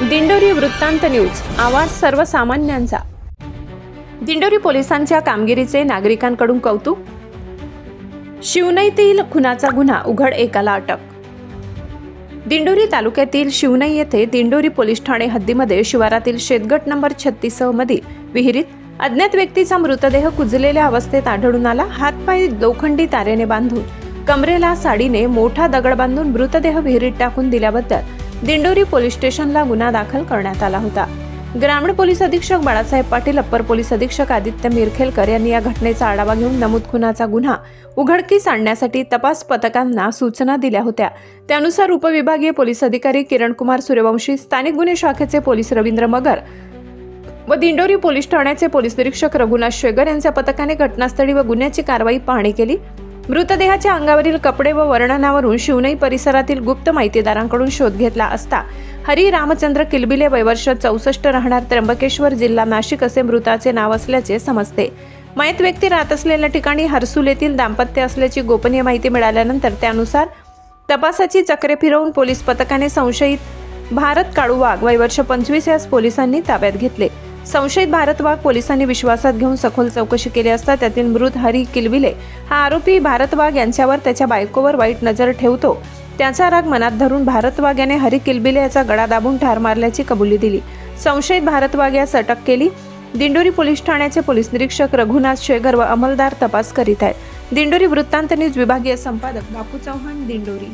दिंडोरी वृत्तांत न्यूज, आवाज सर्वसामान्यांचा। दिंडोरी पोलिसांच्या कामगिरीचे नागरिकांकडून कौतुक। शिवनईतील खुनाचा गुन्हा उघड, एकाला अटक। दिंडोरी तालुक्यातील शिवनई येथे दिंडोरी पोलीस ठाणे हद्दीमध्ये शिवारातील शेतगट नंबर 36 मधील विहिरीत अज्ञात व्यक्तीचा मृतदेह कुजलेल्या अवस्थेत आढळून आला। हातपाय लोखंडी तारेने बांधून कमरेला साडीने मोठा दगड बांधून मृतदेह विहिरीत टाकून दिल्याबद्दल दिंडोरी पोलीस स्टेशनला गुन्हा दाखल करण्यात आला होता। ग्रामीण पोलीस अधीक्षक बाळासाहेब पाटील, अप्पर पोलीस अधीक्षक आदित्य मिरखेलकर यांनी या घटनेचा आढावा घेऊन नमूद खुनाचा गुन्हा उघडकीस आणण्यासाठी तपास पथकांना सूचना दिल्या होत्या। त्यानुसार उपविभागीय पोलीस अधिकारी किरण कुमार सूर्यवंशी, स्थानिक गुन्हे शाखेचे पोलीस रवींद्र मगर व दिंडोरी पोलीस ठाण्याचे पोलीस निरीक्षक रघुनाथ शेगर यांच्या पथकाने घटनास्थळी व गुन्ह्याची कारवाई पाहणी केली। मृतदेहाच्या अंगावरील कपडे व वर्णनावरून शिवनई परिसरातील गुप्त माहितीदारांकडून शोध घेतला असता हरी रामचंद्र किलबिले, वय वर्ष 64, राहणार त्र्यंबकेश्वर, जिल्हा नाशिक असे मृताचे नाव असल्याचे समजते। मयत व्यक्ती राहत असलेल्या ठिकाणी हरसूल येथील दाम्पत्य असल्याची गोपनीय माहिती मिळाल्यानंतर त्यानुसार तपासाची चक्रे फिरवून पोलीस पथकाने संशयित भारत काळू वाघ, वय वर्ष 25 यास पोलिसांनी ताब्यात घेतले। संशयित भारत वाघ पोलिसांनी विश्वासात घेऊन सखोल चौकशी केली असता त्यातील मृत हरी किलबिले हा आरोपी भारत वाघ यांच्यावर त्याच्या बायकोवर वाईट नजर ठेवतो। त्याचा राग मनात धरून भारत वाघ याने हरी किलबिले याचा गळा दाबून ठार मारल्याची कबुली दिली। संशयित भारत वाघ यास अटक केली। दिंडोरी पोलीस ठाण्याचे पोलीस निरीक्षक रघुनाथ शेगर व अंमलदार तपास करीत आहेत। दिंडोरी वृत्तांत न्यूज विभागीय संपादक बापू चव्हाण, दिंडोरी।